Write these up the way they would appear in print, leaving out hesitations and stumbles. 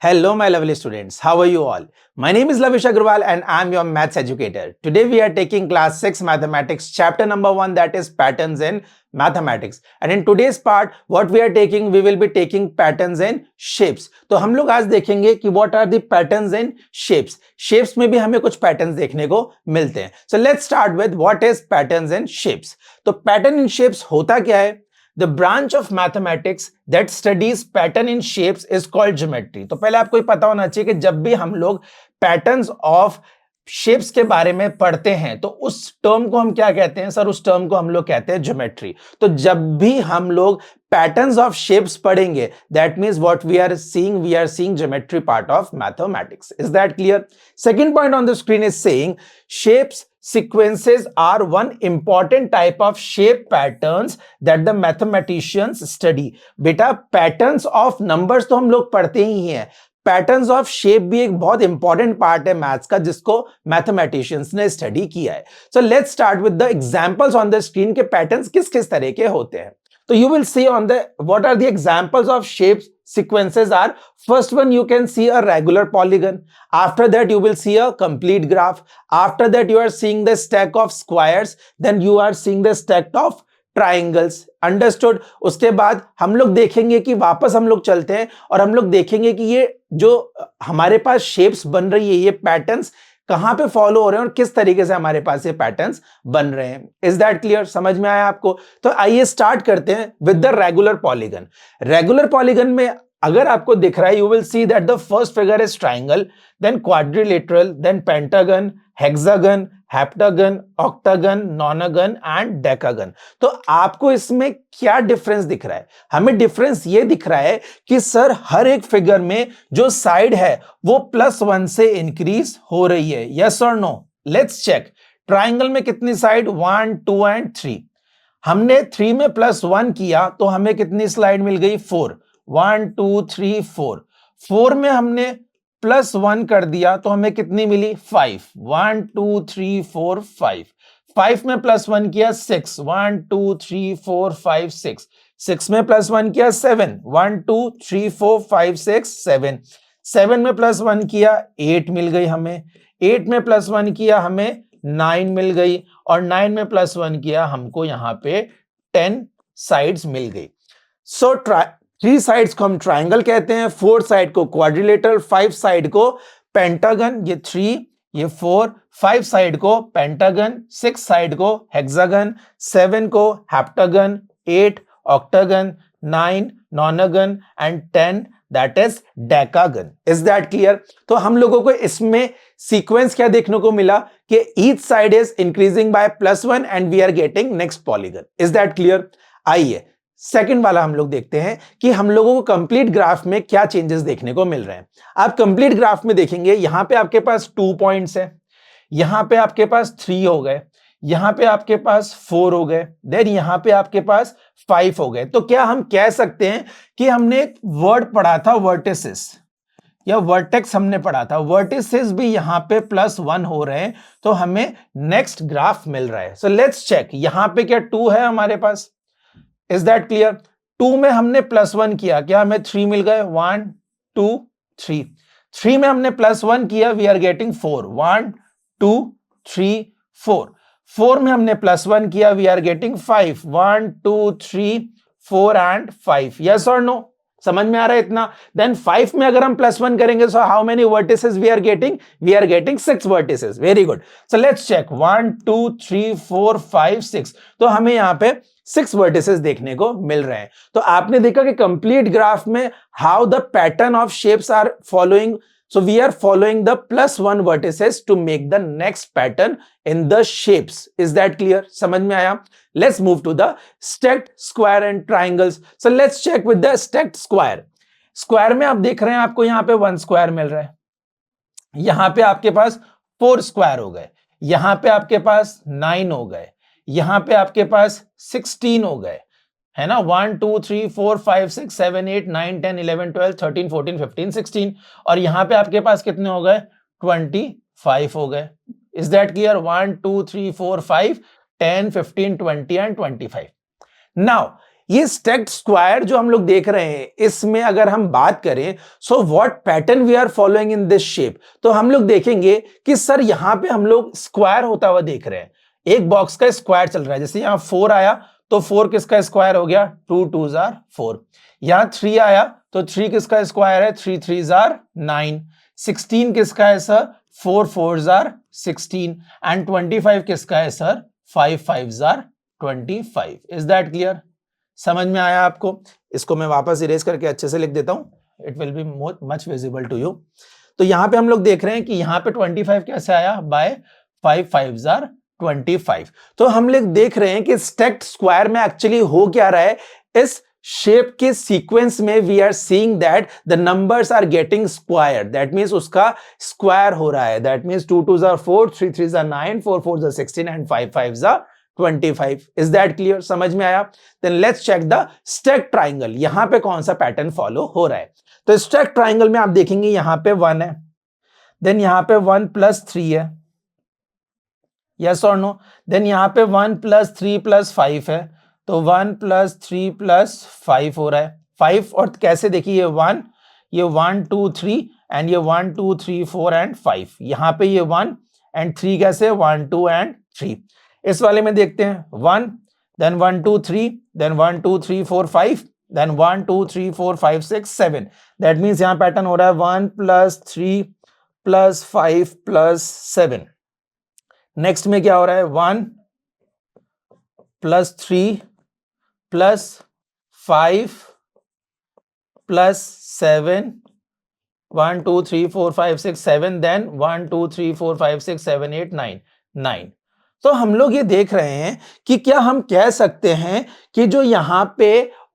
Hello, my lovely students. How are you all? My name is Lavish Agrawal and I am your maths educator. Today we are taking class 6 mathematics chapter number 1, that is patterns in mathematics. And in today's part what we are taking, we will be taking patterns in shapes. तो हम लोग आज देखेंगे कि what are the patterns in shapes. Shapes में भी हमें कुछ patterns देखने को मिलते हैं. So let's start with what is patterns in shapes. तो pattern in shapes होता क्या है? The branch of mathematics that studies pattern in shapes is called geometry. तो पहले आपको पता होना चाहिए कि जब भी हम लोग patterns of शेप्स के बारे में पढ़ते हैं तो उस टर्म को हम क्या कहते हैं सर? उस टर्म को हम लोग कहते हैं ज्योमेट्री. तो जब भी हम लोग पैटर्न्स ऑफ शेप्स पढ़ेंगे, that means what we are seeing geometry part of mathematics. Is that clear? Second point on the screen is saying shapes sequences are one important type of shape patterns that the mathematicians study. बेटा patterns of numbers तो हम लोग पढ़ते ही हैं, patterns of shape भी एक बहुत important part है मैथ्स का जिसको मैथमेटिशियंस ने स्टडी किया है. So let's start with the examples on the screen के पैटर्न्स किस किस तरह के होते हैं. तो you will see on the what are the examples of shapes sequences are, first one you can see a regular polygon, after that you will see a complete graph, after that you are seeing the stack of squares, then you are seeing the stack of triangles. Understood? उसके बाद हम लोग देखेंगे कि वापस हम लोग चलते हैं और हम लोग देखेंगे कि ये जो हमारे पास शेप्स बन रही है, ये पैटर्न्स कहां पे फॉलो हो रहे हैं और किस तरीके से हमारे पास ये पैटर्न्स बन रहे हैं. Is that clear? समझ में आया आपको? तो आइए स्टार्ट करते हैं with the regular polygon. Regular polygon में अगर आपको दिख रहा है, you will see that the first figure is triangle, then quadrilateral, then pentagon, hexagon, heptagon, octagon, nonagon and decagon. तो आपको इसमें क्या डिफरेंस दिख रहा है? हमें डिफरेंस ये दिख रहा है कि सर हर एक फिगर में जो साइड है वो +1 से इंक्रीज हो रही है. यस और नो? Let's check. ट्राइंगल में कितनी साइड? 1, 2 एंड 3. हमने 3 में +1 किया तो हमें कितनी स्लाइड मिल गई? 4. 1, 2, 3, 4. 4 में हमने +1 कर दिया तो हमें कितनी मिली? 5. 1, 2, 3, 4, 5. 5 में +1 किया 6. 1, 2, 3, 4, 5, 6. 6 में +1 किया 7. 1, 2, 3, 4, 5, 6, 7. 7 में +1 किया 8 मिल गई हमें. 8 में +1 किया हमें 9 मिल गई और 9 में +1 किया हमको यहां पे 10 साइड्स मिल गई. सो 3 साइड्स को हम ट्राइंगल कहते हैं, 4 साइड को क्वाड्रिलेटरल, 5 साइड को पेंटागन, ये 3, ये 4, 5 साइड को पेंटागन, 6 साइड को हेक्सागन, 7 को heptagon, 8 octagon, 9 nonagon and 10 that is decagon. Is that clear? तो हम लोगों को इसमें सीक्वेंस क्या देखने को मिला कि each side is increasing by +1 and we are getting next polygon. Is that clear? आइए सेकंड वाला हम लोग देखते हैं कि हम लोगों को कंप्लीट ग्राफ में क्या चेंजेस देखने को मिल रहे हैं. आप कंप्लीट ग्राफ में देखेंगे यहां पे आपके पास 2 पॉइंट्स है, यहां पे आपके पास 3 हो गए, यहां पे आपके पास 4 हो गए, देन यहां पे आपके पास 5 हो गए. तो क्या हम कह सकते हैं कि हमने एक वर्ड पढ़ा था वर्टिसेस या वर्टेक्स हमने पढ़ा था, वर्टिसेस भी यहां पे +1 हो रहे हैं तो हमें नेक्स्ट ग्राफ मिल रहा है. So let's check. यहां पे क्या 2 है हमारे पास? Is that clear? 2 में हमने +1 किया, क्या हमें 3 मिल गए? 1, 2, 3. 3 में हमने +1 किया, वी आर गेटिंग 4. 1, 2, 3, 4. 4 में हमने +1 किया, we are getting 5. 1, 2, 3, 4 and 5. Yes और नो? समझ में आ रहा है इतना? देन 5 में अगर हम +1 करेंगे so how many vertices we are getting? We are getting 6 vertices. Very good. So let's check. 1, 2, 3, 4, 5, 6. तो हमें यहां पे 6 वर्टिसेस देखने को मिल रहे हैं. तो आपने देखा कि कंप्लीट ग्राफ में how the pattern of shapes are following. So we are following the +1 vertices to make the next pattern in the shapes. Is that clear? समझ में आया? Let's move to the stacked square and triangles. So let's check with the stacked square. Square में आप देख रहे हैं आपको यहाँ पे 1 स्क्वायर मिल रहा है, यहाँ पे आपके पास 4 स्क्वायर हो गए, यहाँ पे आपके पास 9 हो गए, यहाँ पे आपके पास 16 हो गए, है ना? 1, 2, 3, 4, 5, 6, 7, 8, 9, 10, 11, 12, 13, 14, 15, 16 और यहां पे आपके पास कितने हो गए? 25 हो गए. Is that clear? 1, 2, 3, 4, 5, 10, 15, 20 and 25. Now ये स्टेक्ड स्क्वायर जो हम लोग देख रहे हैं, इसमें अगर हम बात करें, so what pattern we are following in this shape, तो हम लोग देखेंगे कि सर यहां पे हम लोग स्क्वायर होता हुआ देख रहे हैं, एक बॉक्स का स्क्वायर चल रहा है। जैसे यहां 4 आया तो 4 किसका स्क्वायर हो गया, 2 2s are 4। यहां 3 आया तो 3 किसका स्क्वायर है, 3 3s are 9। 16 किसका है सर, 4 4s are 16 एंड 25 किसका है sir, 5 5s are 25। Is that clear? समझ में आया आपको? इसको मैं वापस इरेज करके अच्छे से लिख देता हूं, it will be more much visible to you. तो यहां पे हम लोग देख रहे हैं कि यहां पे 25 कैसे आया, बाय 5 5s are 25। तो हम लोग देख रहे हैं कि स्टेक्ड स्क्वायर में एक्चुअली हो क्या रहा है, इस शेप के सीक्वेंस में we are seeing that the numbers are getting square, that means उसका स्क्वायर हो रहा है। That means 2 2s are 4, 3 3s are 9, 4 4s are 16 and 5 5s are 25। Is that clear? समझ में आया? Then let's check the stacked triangle, यहां पे कौन सा पैटर्न फॉलो हो रहा है। तो स्टेक्ड ट्राइंगल में आप देखेंगे यहां पे 1 है, देन यहां पे 1 + 3 है, यस और नो। देन यहां पे 1 + 3 + 5 है, तो 1 + 3 + 5 हो रहा है। 5 और कैसे देखिए, ये 1 2 3 एंड ये 1 2 3 4 एंड 5। यहां पे ये 1 एंड 3 कैसे, 1 2 एंड 3। इस वाले में देखते हैं 1, then 1 2 3, then 1 2 3 4 5, then 1 2 3 4 5 6 7। That means यहां पैटर्न हो रहा है 1 + 3 + 5 + 7। नेक्स्ट में क्या हो रहा है, 1 + 3 + 5 + 7, 1 2 3 4 5 6 7, देन 1 2 3 4 5 6 7 8 9 9। तो हम लोग ये देख रहे हैं कि क्या हम कह सकते हैं कि जो यहां पे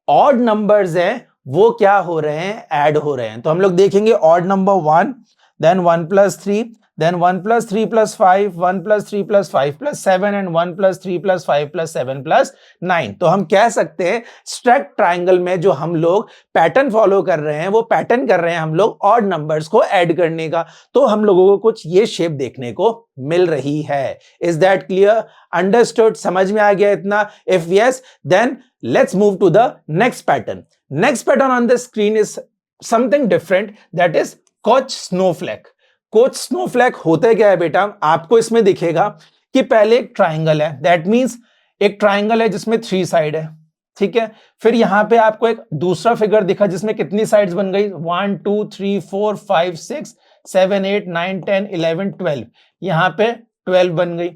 ऑड नंबर्स हैं वो क्या हो रहे हैं, ऐड हो रहे हैं। तो हम लोग देखेंगे odd number 1, then 1 + 3, then 1 + 3 + 5, 1 + 3 + 5 + 7 and 1 + 3 + 5 + 7 + 9। तो हम कह सकते हैं स्टेक्ड ट्राइंगल में जो हम लोग पैटर्न फॉलो कर रहे हैं, वो पैटर्न कर रहे हैं हम लोग ऑड नंबर्स को ऐड करने का। तो हम लोगों को कुछ ये शेप देखने को मिल रही है। Is that clear? अंडरस्टूड? समझ में आ गया इतना? If yes, then let's move to the next pattern. Next pattern on the screen is something different, that is Koch snowflake. Koch snowflake होता है क्या है बेटा, आपको इसमें दिखेगा कि पहले एक ट्राइंगल है, दैट मींस एक ट्राइंगल है जिसमें 3 साइड है, ठीक है। फिर यहां पे आपको एक दूसरा फिगर दिखा जिसमें कितनी साइड्स बन गई, 1 2 3 4 5 6 7 8 9 10 11 12, यहां पे 12 बन गई।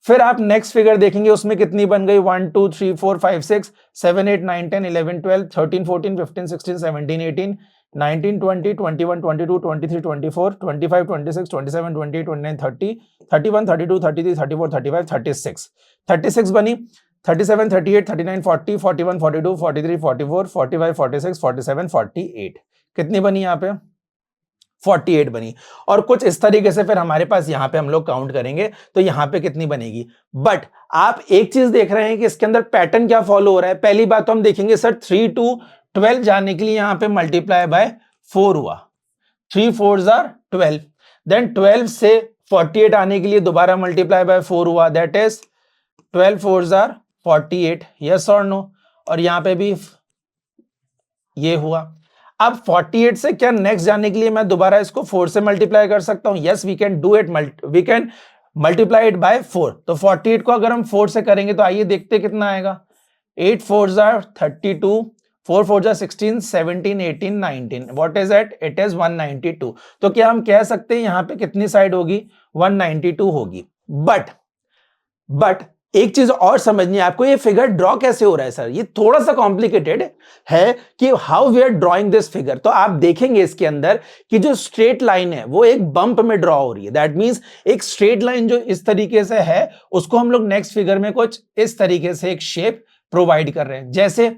फिर आप नेक्स्ट फिगर देखेंगे उसमें कितनी बन गई, 1 2 3 4 5 6 7 8 9 10 11 12 13 14 15 16 17 18 19 20 21 22 23 24 25 26 27 28 29 30 31 32 33 34 35 36 36 बनी, 37 38 39 40 41 42 43 44 45 46 47 48 कितनी बनी यहाँ पे, 48 बनी। और कुछ इस तरीके से फिर हमारे पास यहां पे हम लोग काउंट करेंगे तो यहां पे कितनी बनेगी। बट आप एक चीज देख रहे हैं कि इसके अंदर पैटर्न क्या फॉलो हो रहा है। पहली बात तो हम देखेंगे सर 3 to 12 जाने के लिए यहां पे मल्टीप्लाई बाय 4 हुआ, 3 4s are 12, देन 12 से 48 आने के लिए दोबारा मल्टीप्लाई बाय 4 हुआ, that is 12 4s are 48, yes और नो। और यहां पे भी ये हुआ। अब 48 से क्या नेक्स्ट जाने के लिए मैं दोबारा इसको 4 से मल्टीप्लाई कर सकता हूं, yes we can do it, we can multiply it by 4। तो 48 को अगर हम 4 से करेंगे तो आइए देखते कितना आएगा, 8 4s are 32, 4 4s are 16 17 18 19, what is it, it is 192। तो क्या हम कह सकते हैं यहां पे कितनी साइड होगी, 192 होगी। बट एक चीज और समझनी है आपको, ये फिगर ड्रॉ कैसे हो रहा है सर, ये थोड़ा सा कॉम्प्लिकेटेड है कि how we are drawing this figure. तो आप देखेंगे इसके अंदर कि जो स्ट्रेट लाइन है वो एक बंप में ड्रॉ हो रही है, दैट मींस एक स्ट्रेट लाइन जो इस तरीके से है उसको हम लोग नेक्स्ट फिगर में कुछ इस तरीके से एक शेप प्रोवाइड कर रहे हैं। जैसे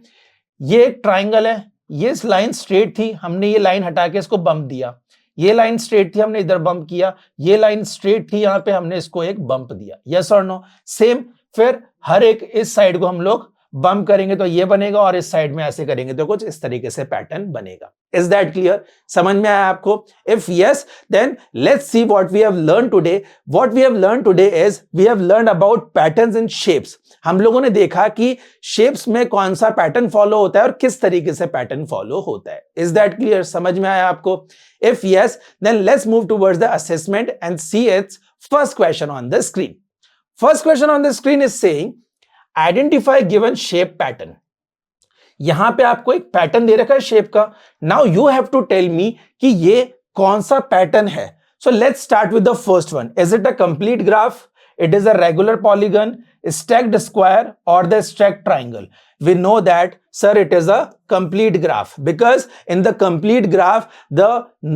ये एक ट्राइंगल है, ये लाइन स्ट्रेट थी, हमने ये लाइन हटा के इसको बंप दिया, ये लाइन स्ट्रेट थी हमने इधर बंप किया, ये लाइन स्ट्रेट थी यहां पे हमने इसको एक बंप दिया, यस और नो। सेम फिर हर एक इस साइड को हम लोग बंप करेंगे तो ये बनेगा और इस साइड में ऐसे करेंगे तो कुछ इस तरीके से पैटर्न बनेगा। Is that clear? समझ में आया आपको? If yes, then let's see what we have learned today. What we have learned today is we have learned about patterns in shapes. हम लोगों ने देखा कि shapes में कौन सा पैटर्न फॉलो होता है और किस तरीके से पैटर्न फॉलो होता है. Is that clear? समझ में आया आपको? If yes, then let's move towards the assessment and see its first question on the screen. First question on the screen is saying identify given shape pattern. यहां पे आपको एक पैटर्न दे रखा है शेप का. Now you have to tell me कि ये कौन सा पैटर्न है. So let's start with the first one. Is it a complete graph? It is a regular polygon, stacked square, or the stacked triangle? We know that, sir, it is a complete graph, because in the complete graph, the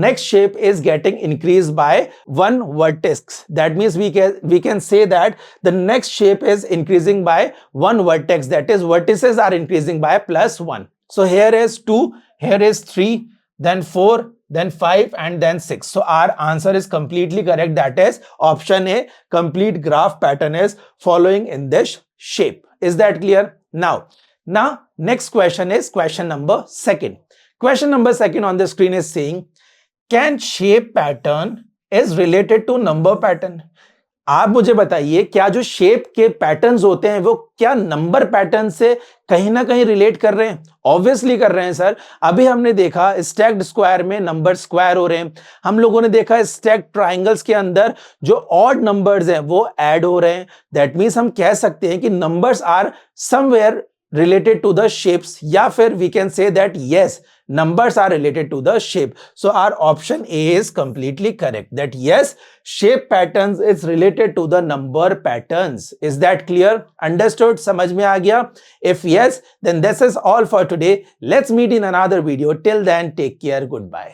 next shape is getting increased by one vertex. That means we can say that the next shape is increasing by one vertex. That is, vertices are increasing by +1. So here is 2, here is 3, then 4, then 5, and then 6. So our answer is completely correct. That is option A, complete graph pattern is following in this shape. Is that clear? Now next question is question number 2. Question number 2 on the screen is saying, can shape pattern is related to number pattern? आप मुझे बताइए, क्या जो shape के patterns होते हैं वो क्या नंबर पैटर्न से कहीं ना कहीं रिलेट कर रहे हैं? ऑब्वियसली कर रहे हैं सर. अभी हमने देखा स्टैक्ड स्क्वायर में नंबर स्क्वायर हो रहे हैं. हम लोगों ने देखा स्टैक्ड ट्राइंगल्स के अंदर जो ऑड नंबर्स हैं वो ऐड हो रहे हैं. दैट मीन्स हम कह सकते हैं कि numbers are somewhere related to the shapes, या फिर we can say that yes, numbers are related to the shape. So our option A is completely correct, that yes, shape patterns is related to the number patterns. Is that clear? Understood? समझ में आ गया? If yes, then this is all for today. Let's meet in another video. Till then, take care. Goodbye.